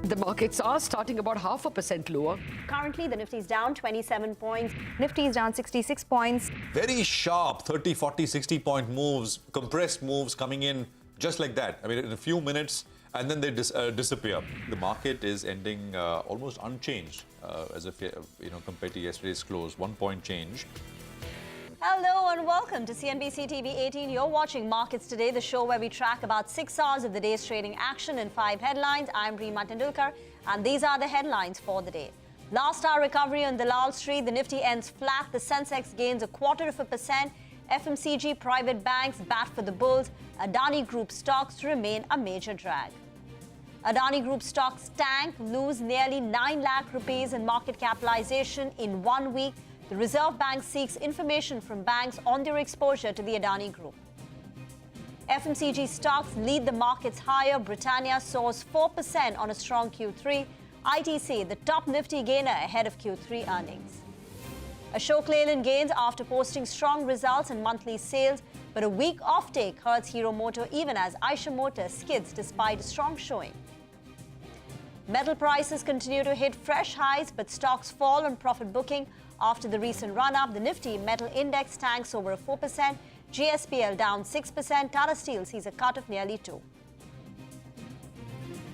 The markets are starting about 0.5% lower. Currently, the Nifty is down 27 points. Nifty is down 66 points. Very sharp 30, 40, 60 point moves, compressed moves coming in just like that. I mean, in a few minutes, and then they disappear. The market is ending almost unchanged as if, compared to yesterday's close. 1 point change. Hello and welcome to CNBC-TV18. You're watching Markets Today, the show where we track about 6 hours of the day's trading action in 5 headlines. I'm Reema Tendulkar, and these are the headlines for the day. Last hour recovery on Dalal Street. The Nifty ends flat. The Sensex gains 0.25%. FMCG private banks bat for the bulls. Adani Group stocks remain a major drag. Adani Group stocks tank, lose nearly 9 lakh rupees in market capitalization in 1 week. The Reserve Bank seeks information from banks on their exposure to the Adani Group. FMCG stocks lead the markets higher. Britannia soars 4% on a strong Q3. ITC, the top Nifty gainer ahead of Q3 earnings. Ashok Leyland gains after posting strong results in monthly sales, but a weak offtake hurts Hero Motor even as Eicher Motors skids despite a strong showing. Metal prices continue to hit fresh highs, but stocks fall on profit booking. After the recent run-up, the Nifty Metal Index tanks over 4%, GSPL down 6%, Tata Steel sees a cut of nearly 2%.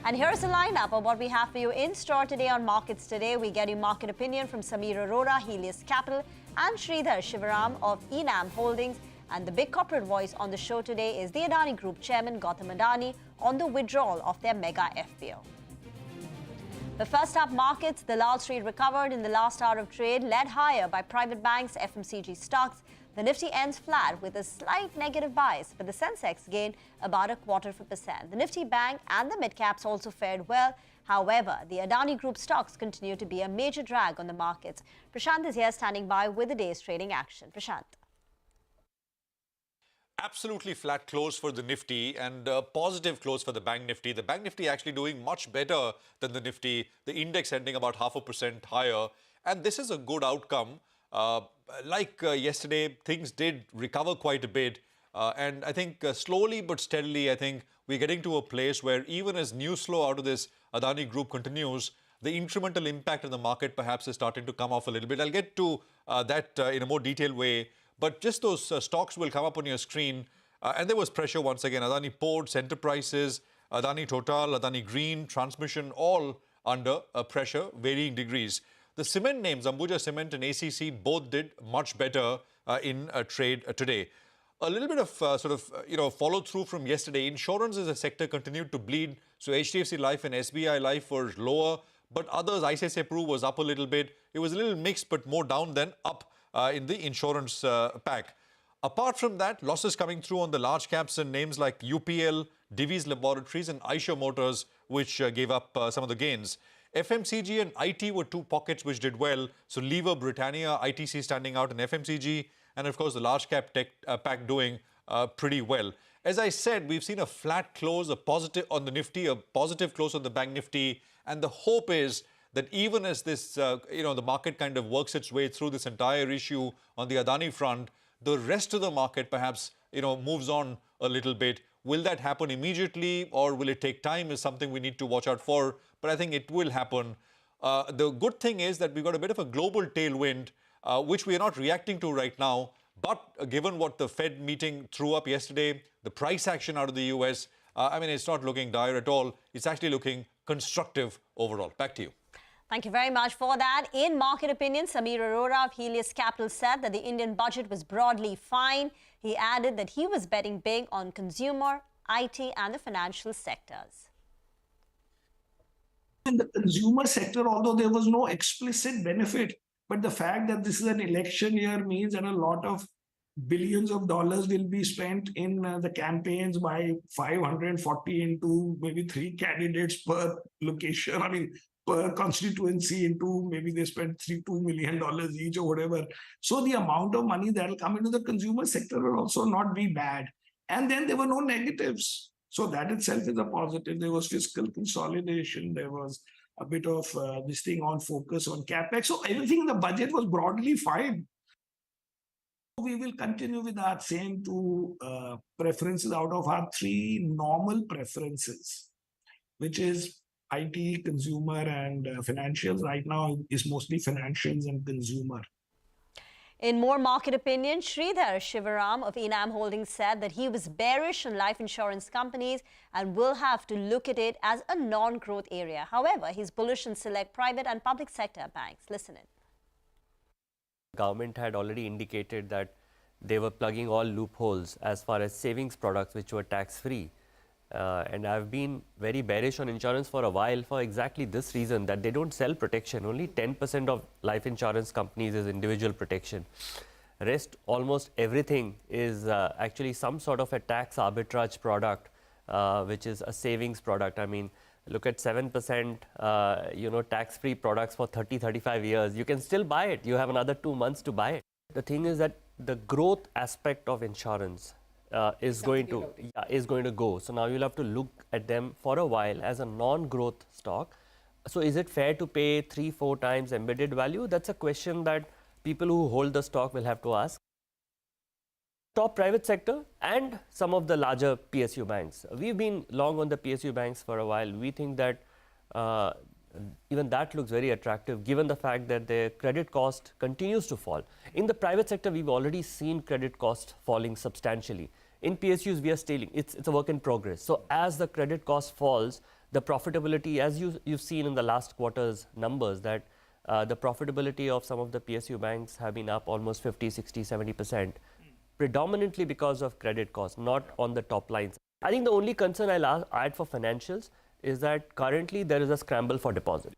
And here's a lineup of what we have for you in store today on Markets Today. We get you market opinion from Samir Arora, Helios Capital, and Sridhar Shivaram of Enam Holdings. And the big corporate voice on the show today is the Adani Group Chairman Gautam Adani on the withdrawal of their mega FPO. The first up markets, the Dalal Street recovered in the last hour of trade, led higher by private banks, FMCG stocks. The Nifty ends flat with a slight negative bias, but the Sensex gained about 0.25%. The Nifty Bank and the Midcaps also fared well. However, the Adani Group stocks continue to be a major drag on the markets. Prashant is here standing by with the day's trading action. Prashant. Absolutely flat close for the Nifty and positive close for the Bank Nifty. The Bank Nifty actually doing much better than the Nifty. The index ending about 0.5% higher. And this is a good outcome. Yesterday, things did recover quite a bit. And I think slowly but steadily, I think we're getting to a place where even as news flow out of this Adani Group continues, the incremental impact on the market perhaps is starting to come off a little bit. I'll get to that in a more detailed way. But just those stocks will come up on your screen. And there was pressure once again. Adani Ports, Enterprises, Adani Total, Adani Green, Transmission, all under pressure, varying degrees. The cement names, Ambuja Cement and ACC, both did much better in trade today. A little bit of follow through from yesterday. Insurance as a sector continued to bleed. So HDFC Life and SBI Life were lower. But others, ICICI Pru was up a little bit. It was a little mixed, but more down than up. In the insurance pack. Apart from that, losses coming through on the large caps and names like UPL, Divi's Laboratories and Eicher Motors, which gave up some of the gains. FMCG and IT were two pockets which did well. So Lever, Britannia, ITC standing out in FMCG, and of course the large cap tech pack doing pretty well. As I said, we've seen a flat close, a positive on the Nifty, a positive close on the Bank Nifty, and the hope is that even as this, the market kind of works its way through this entire issue on the Adani front, the rest of the market perhaps, moves on a little bit. Will that happen immediately or will it take time is something we need to watch out for. But I think it will happen. The good thing is that we've got a bit of a global tailwind, which we are not reacting to right now. But given what the Fed meeting threw up yesterday, the price action out of the US, it's not looking dire at all. It's actually looking constructive overall. Back to you. Thank you very much for that. In market opinion, Samir Arora of Helios Capital said that the Indian budget was broadly fine. He added that he was betting big on consumer, IT and the financial sectors. In the consumer sector, although there was no explicit benefit, but the fact that this is an election year means that a lot of billions of dollars will be spent in the campaigns by 540 into maybe 3 candidates per location. Per constituency into maybe they spend $2 million each or whatever. So the amount of money that will come into the consumer sector will also not be bad. And then there were no negatives. So that itself is a positive. There was fiscal consolidation. There was a bit of this thing on focus on capex. So everything in the budget was broadly fine. We will continue with our same 2 preferences out of our 3 normal preferences, which is IT, consumer, and financials. Right now, is mostly financials and consumer. In more market opinion, Sridhar Shivaram of Enam Holdings said that he was bearish on life insurance companies and will have to look at it as a non-growth area. However, he's bullish on select private and public sector banks. Listen in. Government had already indicated that they were plugging all loopholes as far as savings products which were tax-free. And I've been very bearish on insurance for a while for exactly this reason, that they don't sell protection. Only 10% of life insurance companies is individual protection. Rest, almost everything is actually some sort of a tax arbitrage product, which is a savings product. I mean, look at 7%, tax-free products for 30, 35 years. You can still buy it. You have another 2 months to buy it. The thing is that the growth aspect of insurance is going to go. So now you'll have to look at them for a while as a non-growth stock. So is it fair to pay 3-4 times embedded value? That's a question that people who hold the stock will have to ask. Top private sector and some of the larger PSU banks. We've been long on the PSU banks for a while. We think that even that looks very attractive given the fact that their credit cost continues to fall. In the private sector, we've already seen credit cost falling substantially. In PSUs, we are scaling. It's a work in progress. So as the credit cost falls, the profitability, as you've seen in the last quarter's numbers, that the profitability of some of the PSU banks have been up almost 50, 60, 70%, predominantly because of credit cost, not on the top lines. I think the only concern I'll add for financials is that currently there is a scramble for deposit.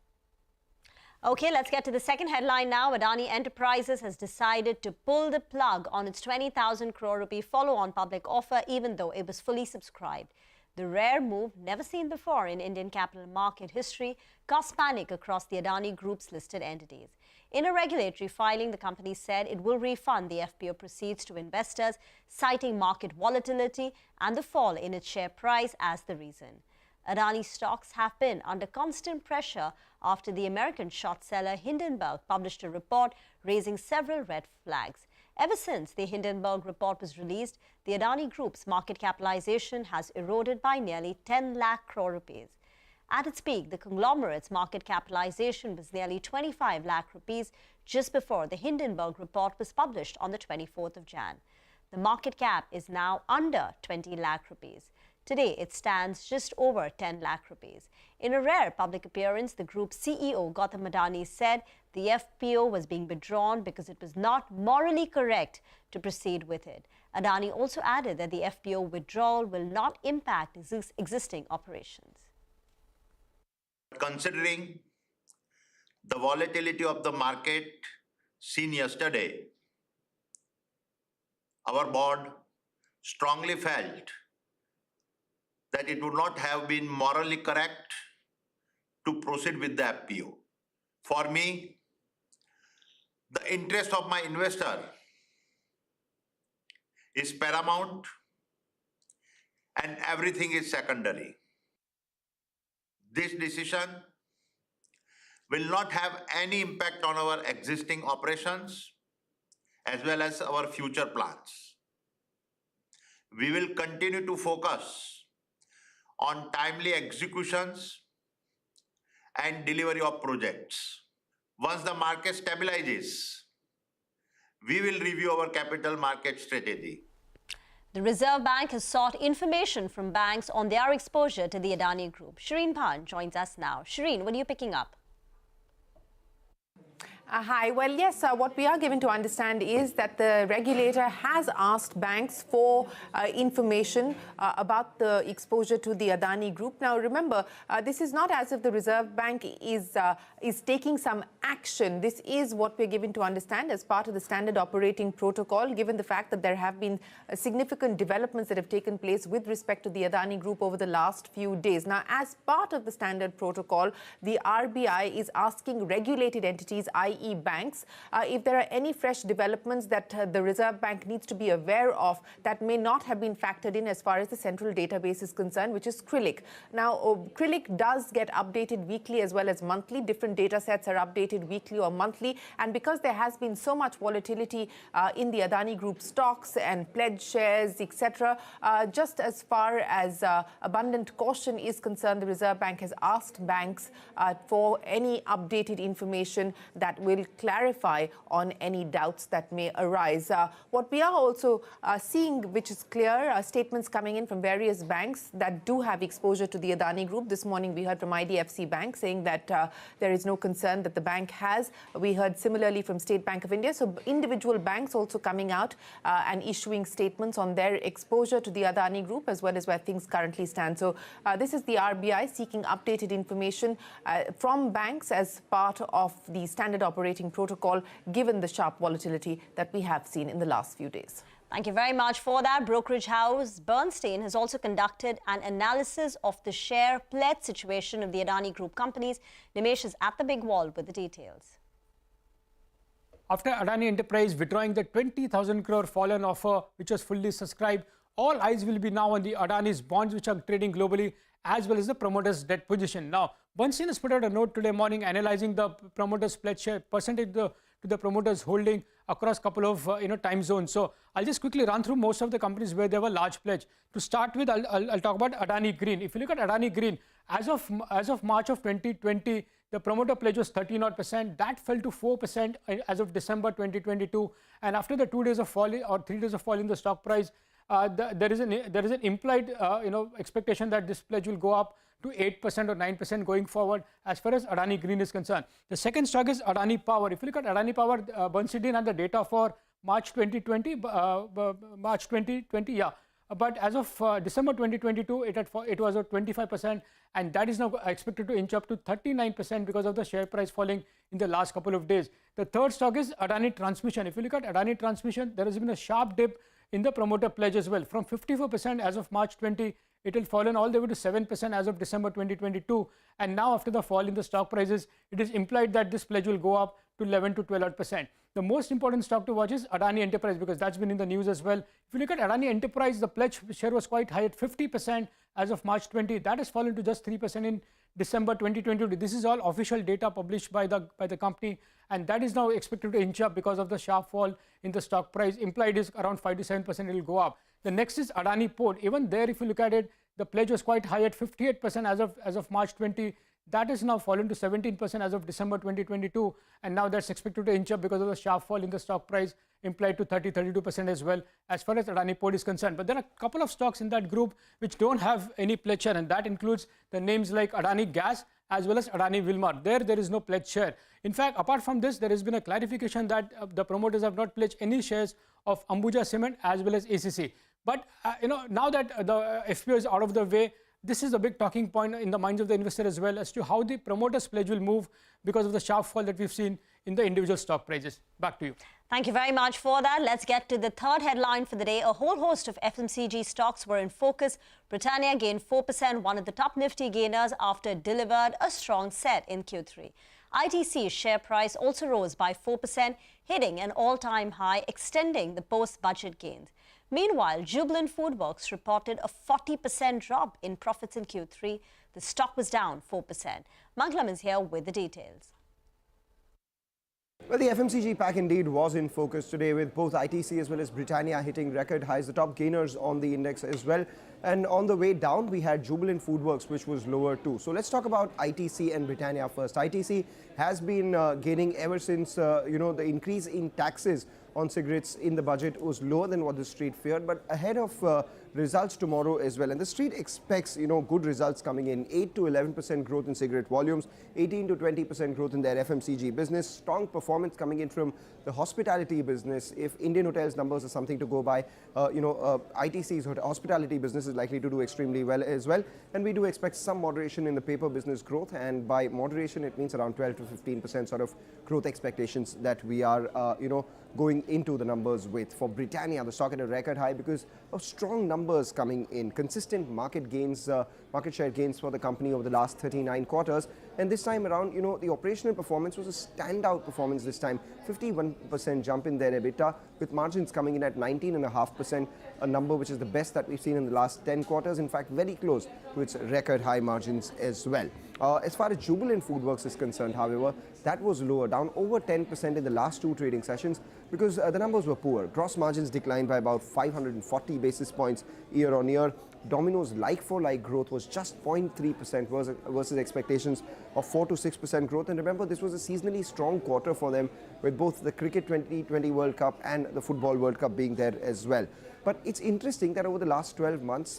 Okay, let's get to the second headline now. Adani Enterprises has decided to pull the plug on its 20,000 crore rupee follow-on public offer, even though it was fully subscribed. The rare move, never seen before in Indian capital market history, caused panic across the Adani Group's listed entities. In a regulatory filing, the company said it will refund the FPO proceeds to investors, citing market volatility and the fall in its share price as the reason. Adani stocks have been under constant pressure after the American short seller Hindenburg published a report raising several red flags. Ever since the Hindenburg report was released, the Adani Group's market capitalization has eroded by nearly 10 lakh crore rupees. At its peak, the conglomerate's market capitalization was nearly 25 lakh rupees just before the Hindenburg report was published on the 24th of Jan. The market cap is now under 20 lakh rupees. Today, it stands just over 10 lakh rupees. In a rare public appearance, the group's CEO Gautam Adani said the FPO was being withdrawn because it was not morally correct to proceed with it. Adani also added that the FPO withdrawal will not impact existing operations. Considering the volatility of the market seen yesterday, our board strongly felt that it would not have been morally correct to proceed with the FPO. For me, the interest of my investor is paramount and everything is secondary. This decision will not have any impact on our existing operations as well as our future plans. We will continue to focus on timely executions and delivery of projects. Once the market stabilizes, we will review our capital market strategy. The Reserve Bank has sought information from banks on their exposure to the Adani Group. Shireen Bhan joins us now. Shireen, what are you picking up? Hi. Well, yes, what we are given to understand is that the regulator has asked banks for information about the exposure to the Adani Group. Now, remember, this is not as if the Reserve Bank is taking some action. This is what we're given to understand as part of the standard operating protocol, given the fact that there have been significant developments that have taken place with respect to the Adani Group over the last few days. Now, as part of the standard protocol, the RBI is asking regulated entities, i.e. i.e. banks. If there are any fresh developments that the Reserve Bank needs to be aware of that may not have been factored in as far as the central database is concerned, which is CRILIC. Now, CRILIC does get updated weekly as well as monthly. Different data sets are updated weekly or monthly. And because there has been so much volatility in the Adani Group stocks and pledged shares, etc., just as far as abundant caution is concerned, the Reserve Bank has asked banks for any updated information that will clarify on any doubts that may arise. What we are also seeing, which is clear, statements coming in from various banks that do have exposure to the Adani Group. This morning we heard from IDFC Bank saying that there is no concern that the bank has. We heard similarly from State Bank of India. So individual banks also coming out and issuing statements on their exposure to the Adani Group as well as where things currently stand. So this is the RBI seeking updated information from banks as part of the standard operating protocol, given the sharp volatility that we have seen in the last few days. Thank you very much for that. Brokerage house Bernstein has also conducted an analysis of the share pledge situation of the Adani Group companies. Nimesh is at the big wall with the details. After Adani Enterprise withdrawing the 20,000 crore fallen offer, which was fully subscribed, all eyes will be now on the Adani's bonds, which are trading globally, as well as the promoters' debt position. Now, Bernstein has put out a note today morning analyzing the promoters' pledge share percentage to the promoters' holding across a couple of time zones. So I'll just quickly run through most of the companies where there were large pledge. To start with, I'll talk about Adani Green. If you look at Adani Green, as of March of 2020, the promoter pledge was 13%. That fell to 4% as of December 2022. And after the 2 days of fall or 3 days of fall in the stock price, there is an implied expectation that this pledge will go up to 8% or 9% going forward as far as Adani Green is concerned. The second stock is Adani Power. If you look at Adani Power, Bernstein had the data for March 2020, but as of December 2022, it was at 25%, and that is now expected to inch up to 39% because of the share price falling in the last couple of days. The third stock is Adani Transmission. If you look at Adani Transmission, there has been a sharp dip in the promoter pledge as well. From 54% as of March 20, it had fallen all the way to 7% as of December 2022. And now after the fall in the stock prices, it is implied that this pledge will go up to 11 to 12%. The most important stock to watch is Adani Enterprise, because that's been in the news as well. If you look at Adani Enterprise, the pledge share was quite high at 50% as of March 20. That has fallen to just 3% in December 2022. This is all official data published by the company, and that is now expected to inch up because of the sharp fall in the stock price. Implied is around 5 to 7% it will go up. The next is Adani Port. Even there, if you look at it, the pledge was quite high at 58% as of March 20. That has now fallen to 17% as of December 2022, and now that's expected to inch up because of the sharp fall in the stock price, implied to 32% as well as far as Adani Port is concerned. But there are a couple of stocks in that group which don't have any pledge share, and that includes the names like Adani Gas as well as Adani Wilmar. There is no pledge share. In fact, apart from this, there has been a clarification that the promoters have not pledged any shares of Ambuja Cement as well as ACC. But now that the FPO is out of the way, this is a big talking point in the minds of the investor as well as to how the promoters' pledge will move because of the sharp fall that we've seen in the individual stock prices. Back to you. Thank you very much for that. Let's get to the third headline for the day. A whole host of FMCG stocks were in focus. Britannia gained 4%, one of the top Nifty gainers after it delivered a strong set in Q3. ITC's share price also rose by 4%, hitting an all-time high, extending the post-budget gains. Meanwhile, Jubilant FoodWorks reported a 40% drop in profits in Q3. The stock was down 4%. Mangalam is here with the details. Well, the FMCG pack indeed was in focus today, with both ITC as well as Britannia hitting record highs, the top gainers on the index as well. And on the way down, we had Jubilant FoodWorks, which was lower too. So let's talk about ITC and Britannia first. ITC has been gaining ever since, the increase in taxes on cigarettes in the budget was lower than what the street feared, but ahead of results tomorrow as well. And the street expects, good results coming in. 8 to 11% growth in cigarette volumes, 18 to 20% growth in their FMCG business. Strong performance coming in from the hospitality business. If Indian Hotels numbers are something to go by, ITC's hospitality business is likely to do extremely well as well. And we do expect some moderation in the paper business growth. And by moderation, it means around 12 to 15% sort of growth expectations that we are, going into the numbers with. For Britannia, the stock at a record high because of strong numbers coming in, consistent market gains, market share gains for the company over the last 39 quarters. And this time around, you know, the operational performance was a standout performance this time. 51% jump in their EBITDA, with margins coming in at 19.5%, a number which is the best that we've seen in the last 10 quarters. In fact, very close to its record high margins as well. As far as Jubilant FoodWorks is concerned, however, that was lower, down over 10% in the last two trading sessions because the numbers were poor. Gross margins declined by about 540 basis points year on year. Domino's like-for-like growth was just 0.3% versus expectations of 4 to 6% growth. And remember, this was a seasonally strong quarter for them, with both the Cricket 2020 World Cup and the Football World Cup being there as well. But it's interesting that over the last 12 months,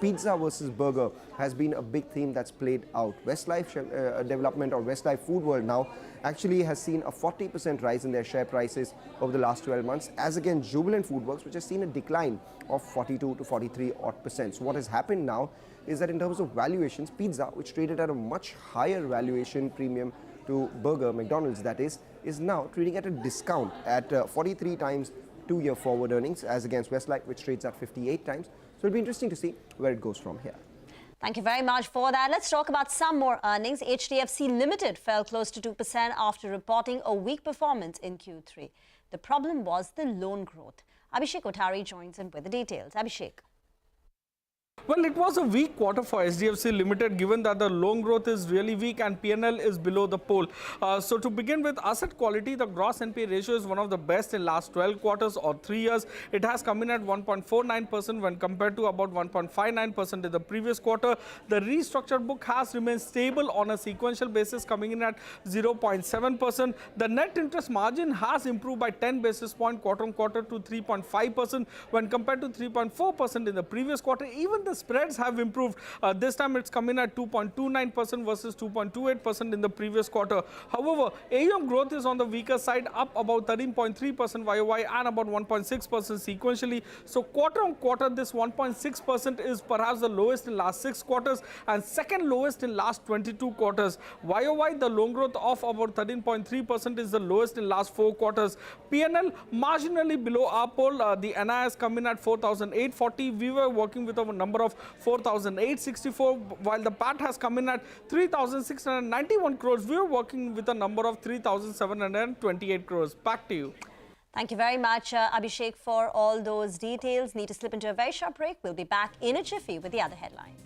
pizza versus burger has been a big theme that's played out. Westlife Development, or Westlife Food World now, actually has seen a 40% rise in their share prices over the last 12 months, as against Jubilant FoodWorks, which has seen a decline of 42 to 43 odd percent. So what has happened now is that in terms of valuations, pizza, which traded at a much higher valuation premium to burger, McDonald's that is now trading at a discount at 43 times two-year forward earnings, as against Westlife, which trades at 58 times. So it'll be interesting to see where it goes from here. Thank you very much for that. Let's talk about some more earnings. HDFC Limited fell close to 2% after reporting a weak performance in Q3. The problem was the loan growth. Abhishek Kothari joins in with the details. Abhishek. Well, it was a weak quarter for HDFC Limited, given that the loan growth is really weak and P&L is below the pole. So to begin with, asset quality, the gross NPA ratio is one of the best in last 12 quarters or 3 years. It has come in at 1.49% when compared to about 1.59% in the previous quarter. The restructured book has remained stable on a sequential basis, coming in at 0.7%. The net interest margin has improved by 10 basis points quarter on quarter to 3.5% when compared to 3.4% in the previous quarter. Even the spreads have improved. This time it's come in at 2.29% versus 2.28% in the previous quarter. However, AUM growth is on the weaker side, up about 13.3% YOY and about 1.6% sequentially. So quarter on quarter, this 1.6% is perhaps the lowest in last 6 quarters and second lowest in last 22 quarters. YOY, the loan growth of about 13.3% is the lowest in last 4 quarters. PNL marginally below our pole. The NI has come in at 4,840. We were working with a number of 4,864, while the PAT has come in at 3,691 crores. We are working with a number of 3,728 crores. Back to you. Thank you very much, Abhishek, for all those details. Need to slip into a very short break. We'll be back in a jiffy with the other headlines.